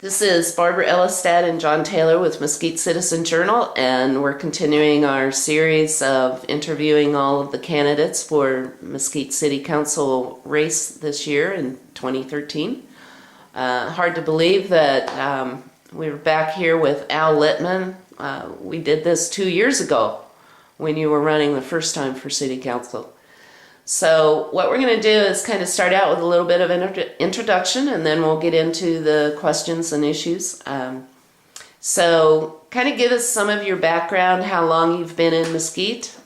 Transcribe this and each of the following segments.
This is Barbara Ellistad and John Taylor with Mesquite Citizen Journal, and we're continuing our series of interviewing all of the candidates for Mesquite City Council race this year in 2013. Hard to believe that we're back here with Al Litman. We did this 2 years ago when you were running the first time for City Council. So what we're going to do is kind of start out with a little bit of an introduction, and then we'll get into the questions and issues. So kind of give us some of your background, how long you've been in Mesquite,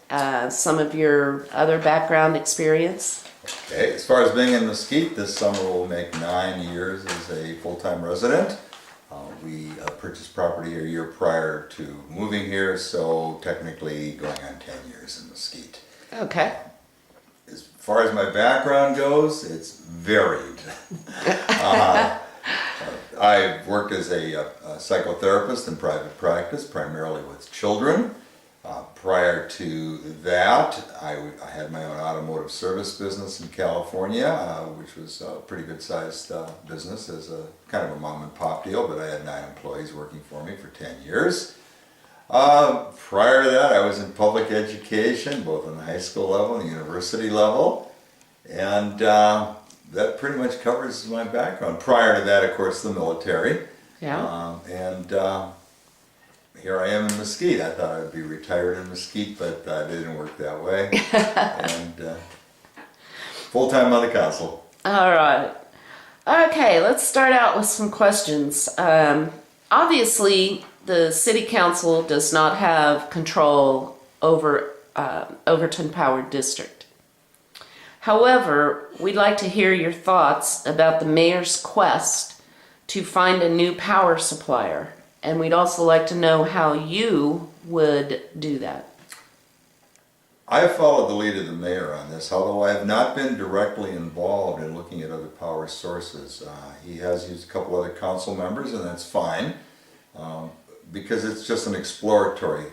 some of your other background experience. Okay, as far as being in Mesquite, this summer will make 9 years as a full-time resident. We purchased property a year prior to moving here, so technically going on 10 years in Mesquite. Okay. As far as my background goes, it's varied. I've worked as a psychotherapist in private practice, primarily with children. Prior to that, I had my own automotive service business in California, which was a pretty good sized business as a kind of a mom and pop deal, but I had 9 employees working for me for 10 years. Prior to that, I was in public education, both on the high school level and the university level, and that pretty much covers my background. Prior to that, of course, the military. Yeah. Here I am in Mesquite. I thought I'd be retired in Mesquite, but it didn't work that way. And full-time on the council. All right. Okay, let's start out with some questions. Obviously, the City Council does not have control over Overton Power District. However, we'd like to hear your thoughts about the mayor's quest to find a new power supplier. And we'd also like to know how you would do that. I have followed the lead of the mayor on this, although I have not been directly involved in looking at other power sources. He has used a couple other council members, and that's fine, because it's just an exploratory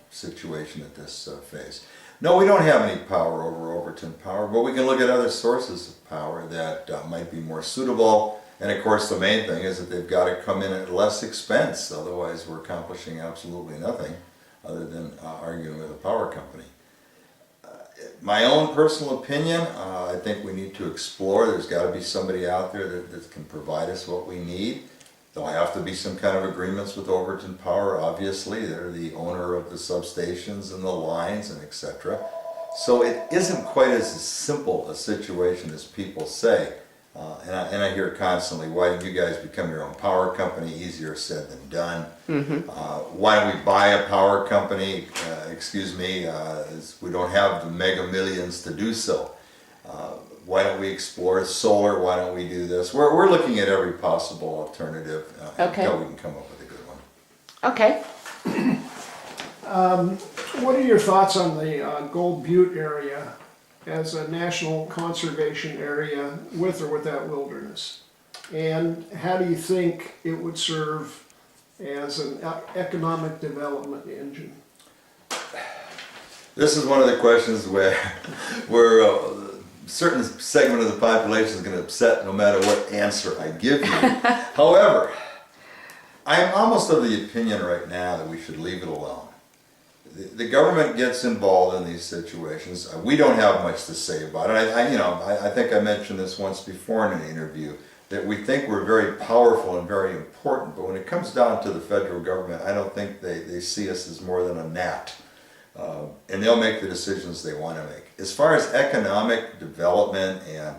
situation at this phase. No, we don't have any power over Overton Power, but we can look at other sources of power that might be more suitable. And of course, the main thing is that they've got to come in at less expense. Otherwise, we're accomplishing absolutely nothing other than arguing with a power company. My own personal opinion, I think we need to explore. There's got to be somebody out there that can provide us what we need. There'll have to be some kind of agreements with Overton Power, obviously. They're the owner of the substations and the lines and etc. So it isn't quite as simple a situation as people say. And I hear constantly, why don't you guys become your own power company? Easier said than done. Mm-hmm. Why don't we buy a power company? We don't have the mega millions to do so. Why don't we explore solar? Why don't we do this? We're looking at every possible alternative until we can come up with a good one. Okay. What are your thoughts on the Gold Butte area as a national conservation area with or without wilderness? And how do you think it would serve as an economic development engine? This is one of the questions where a certain segment of the population is going to upset no matter what answer I give you. However, I'm almost of the opinion right now that we should leave it alone. The government gets involved in these situations. We don't have much to say about it. I think I mentioned this once before in an interview, that we think we're very powerful and very important, but when it comes down to the federal government, I don't think they see us as more than a gnat. And they'll make the decisions they want to make. As far as economic development and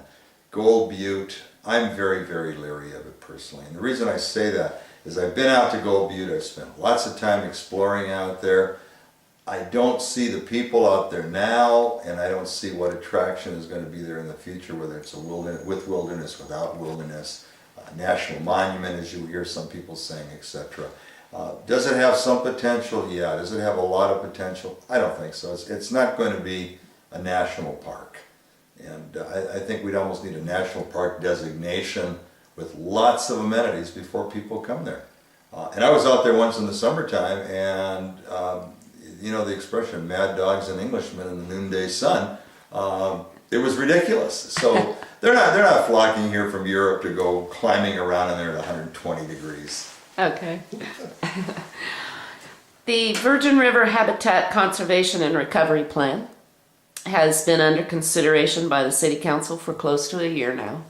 Gold Butte, I'm very, very leery of it personally. And the reason I say that is I've been out to Gold Butte, I've spent lots of time exploring out there. I don't see the people out there now, and I don't see what attraction is going to be there in the future, whether it's a wilderness, with wilderness, without wilderness, a national monument, as you hear some people saying, etc. Does it have some potential? Yeah. Does it have a lot of potential? I don't think so. It's not going to be a national park. And I think we'd almost need a national park designation with lots of amenities before people come there. And I was out there once in the summertime, and you know the expression, mad dogs and Englishmen in the noonday sun, it was ridiculous. So They're not flocking here from Europe to go climbing around in there at 120 degrees. Okay. The Virgin River Habitat Conservation and Recovery Plan has been under consideration by the City Council for close to a year now.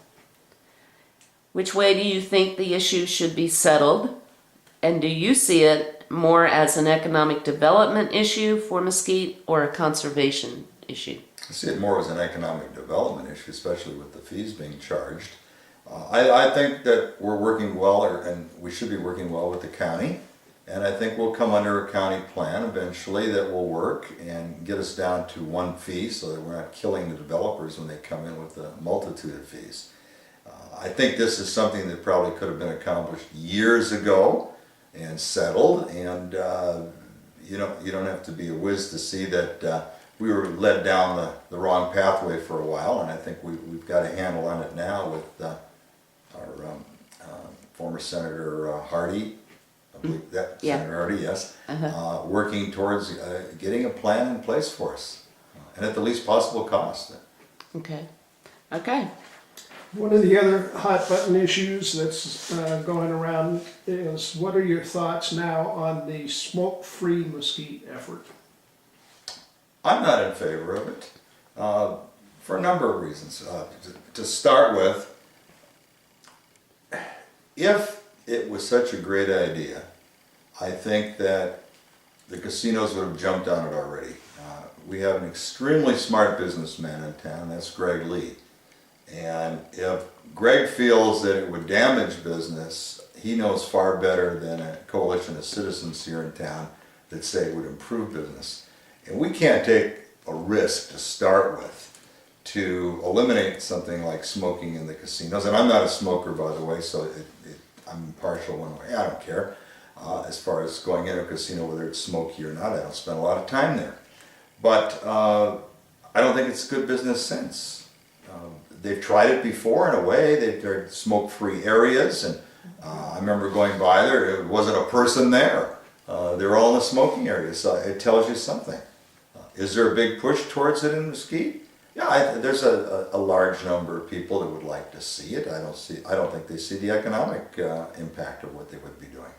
Which way do you think the issue should be settled? And do you see it more as an economic development issue for Mesquite or a conservation issue? I see it more as an economic development issue, especially with the fees being charged. I think that we're working well, and we should be working well with the county. And I think we'll come under a county plan eventually that will work and get us down to one fee so that we're not killing the developers when they come in with a multitude of fees. I think this is something that probably could have been accomplished years ago and settled, and you don't have to be a whiz to see that we were led down the wrong pathway for a while, and I think we've got a handle on it now with our former Senator Hardy. I believe that, Yeah. Senator Hardy, yes, working towards getting a plan in place for us, and at the least possible cost. Okay. Okay. One of the other hot button issues that's going around is, what are your thoughts now on the smoke-free Mesquite effort? I'm not in favor of it for a number of reasons. To start with, if it was such a great idea, I think that the casinos would have jumped on it already. We have an extremely smart businessman in town, that's Greg Lee. And if Greg feels that it would damage business, he knows far better than a coalition of citizens here in town that say it would improve business. And we can't take a risk to start with to eliminate something like smoking in the casinos. And I'm not a smoker, by the way, so I'm partial one way. I don't care. As far as going into a casino, whether it's smoky or not, I don't spend a lot of time there. But I don't think it's good business sense. They've tried it before in a way. They're smoke-free areas, and I remember going by there, it wasn't a person there. They're all in the smoking area, so it tells you something. Is there a big push towards it in Mesquite? Yeah, there's a large number of people that would like to see it. I don't think they see the economic impact of what they would be doing.